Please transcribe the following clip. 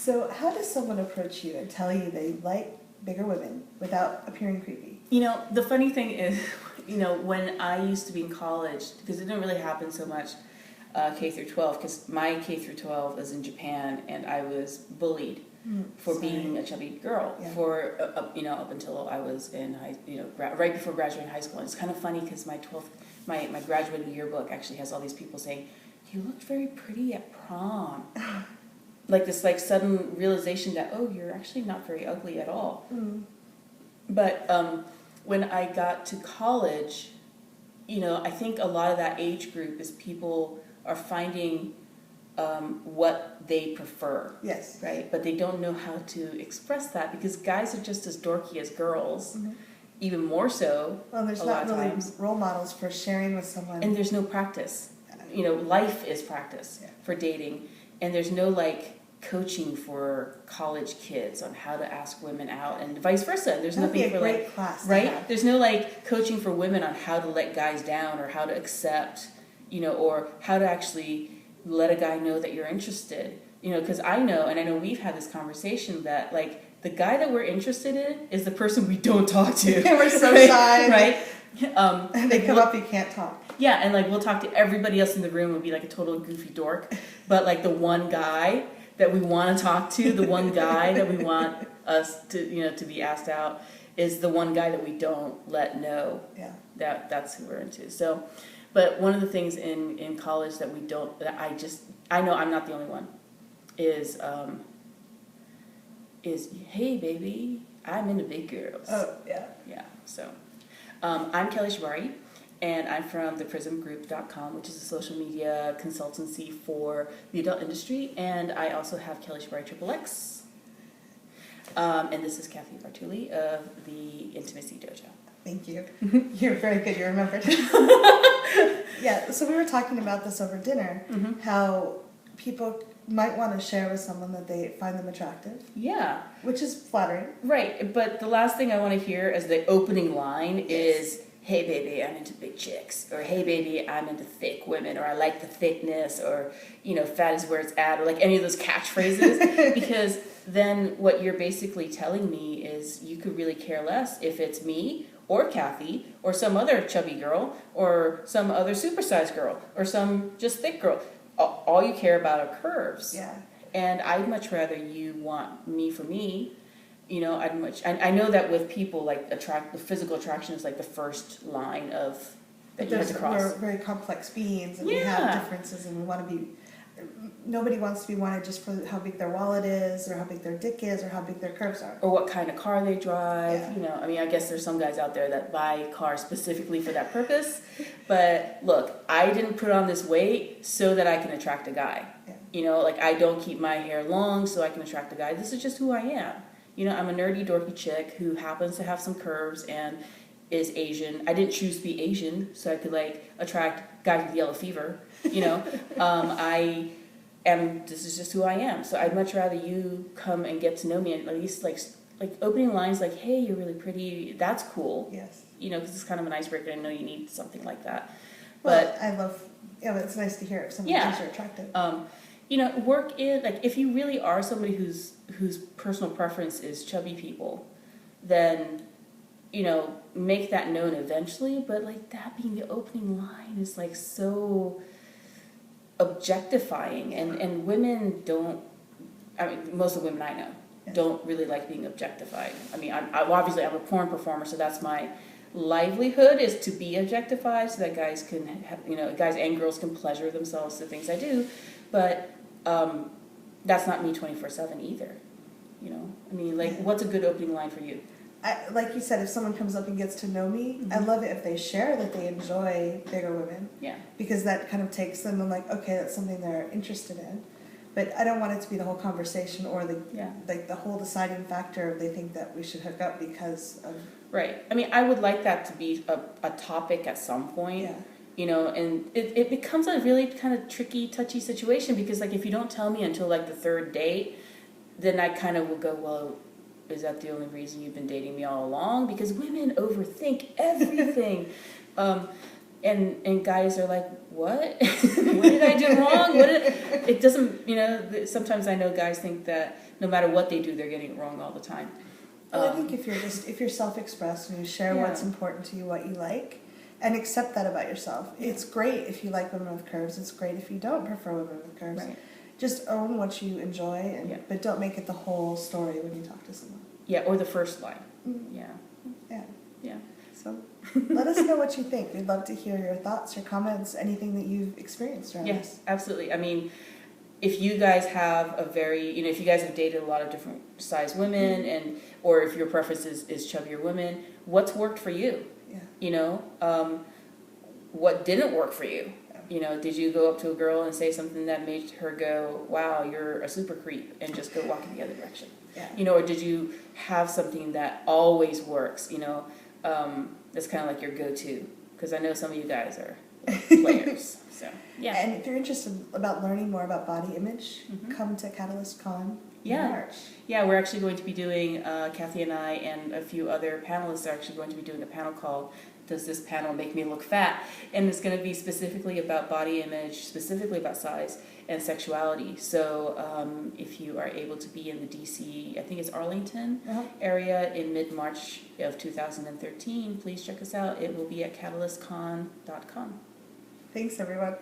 So how does someone approach you and tell you they like bigger women without appearing creepy? The funny thing is, when I used to be in college, because it didn't really happen so much K through 12, because my K through 12 was in Japan, and I was bullied for being a chubby girl for up until I was in right before graduating high school. And it's kind of funny because my graduating yearbook actually has all these people saying, "You looked very pretty at prom." Like this sudden realization that, oh, you're actually not very ugly at all. But when I got to college, I think a lot of that age group is people are finding what they prefer. Yes. Right? But they don't know how to express that because guys are just as dorky as girls, even more so. Well, there's not really role models for sharing with someone. And there's no practice. Life is practice for dating. And there's no coaching for college kids on how to ask women out and vice versa. There's nothing for class, right? There's no coaching for women on how to let guys down or how to accept, or how to actually let a guy know that you're interested. Because I know we've had this conversation that the guy that we're interested in is the person we don't talk to. We're so shy. Right? And they come up, you can't talk. Yeah, and we'll talk to everybody else in the room and be a total goofy dork. But the one guy that we want to talk to, the one guy that we want us to, to be asked out, is the one guy that we don't let know that's who we're into. So, but one of the things in college that I know I'm not the only one, is hey baby, I'm into big girls. Oh, yeah. Yeah, so I'm Kelly Shabari. And I'm from theprismgroup.com, which is a social media consultancy for the adult industry. And I also have Kelly Shabari XXX. And this is Cathy Bartuli of the Intimacy Dojo. Thank you. You're very good. You remembered. Yeah, so we were talking about this over dinner, how people might want to share with someone that they find them attractive. Yeah. Which is flattering. Right, but the last thing I want to hear as the opening line is, "Hey baby, I'm into big chicks," or "Hey baby, I'm into thick women," or "I like the thickness," or "Fat is where it's at," or any of those catchphrases. Because then what you're basically telling me is you could really care less if it's me or Cathy or some other chubby girl or some other supersized girl or some just thick girl. All you care about are curves. Yeah. And I'd much rather you want me for me. I know that with people, the physical attraction is the first line of that you have to cross. We're very complex beings, and we have differences, and we want to be. Nobody wants to be wanted just for how big their wallet is, or how big their dick is, or how big their curves are, or what kind of car they drive. Yeah. I guess there's some guys out there that buy cars specifically for that purpose. But look, I didn't put on this weight so that I can attract a guy. Yeah. I don't keep my hair long so I can attract a guy. This is just who I am. I'm a nerdy, dorky chick who happens to have some curves and is Asian. I didn't choose to be Asian so I could attract guys with yellow fever. This is just who I am. So I'd much rather you come and get to know me, and at least opening lines "Hey, you're really pretty." That's cool. Yes. Because it's kind of an icebreaker. I know you need something like that. But I love. It's nice to hear if someone thinks you're attractive. Work in if you really are somebody whose personal preference is chubby people, then make that known eventually. But that being the opening line is so objectifying, and women don't. Most of the women I know don't really like being objectified. Obviously I'm a porn performer, so that's my livelihood, is to be objectified so that guys can guys and girls can pleasure themselves to things I do. But that's not me 24/7 either. What's a good opening line for you? Like you said, if someone comes up and gets to know me, I love it if they share that they enjoy bigger women. Yeah. Because that kind of takes them and okay, that's something they're interested in. But I don't want it to be the whole conversation or the whole deciding factor of they think that we should hook up because of... Right. I would like that to be a topic at some point. Yeah. And it becomes a really kind of tricky, touchy situation because if you don't tell me until the third date, then I kind of will go, well, is that the only reason you've been dating me all along? Because women overthink everything. And guys are like, what? What did I do wrong? It doesn't, sometimes I know guys think that no matter what they do, they're getting it wrong all the time. Well, I think if you're self-expressed and you share what's important to you, what you like, and accept that about yourself. It's great if you like women with curves. It's great if you don't prefer women with curves. Right. Just own what you enjoy, but don't make it the whole story when you talk to someone. Yeah, or the first line. Yeah. Yeah. So let us know what you think. We'd love to hear your thoughts, your comments, anything that you've experienced around this. Yes, absolutely. I mean, if you guys have if you guys have dated a lot of different size women, or if your preference is chubbier women, what's worked for you? Yeah. What didn't work for you? Did you go up to a girl and say something that made her go, wow, you're a super creep, and just go walk in the other direction? Yeah. Or did you have something that always works, that's kind of like your go-to? Because I know some of you guys are players. So, yeah. And if you're interested about learning more about body image, come to Catalyst Con in March. Yeah, we're actually going to be doing, Cathy and I and a few other panelists are actually going to be doing a panel called Does This Panel Make Me Look Fat? And it's going to be specifically about body image, specifically about size and sexuality. So if you are able to be in the DC, I think it's Arlington area in mid-March of 2013, please check us out. It will be at catalystcon.com. Thanks, everyone.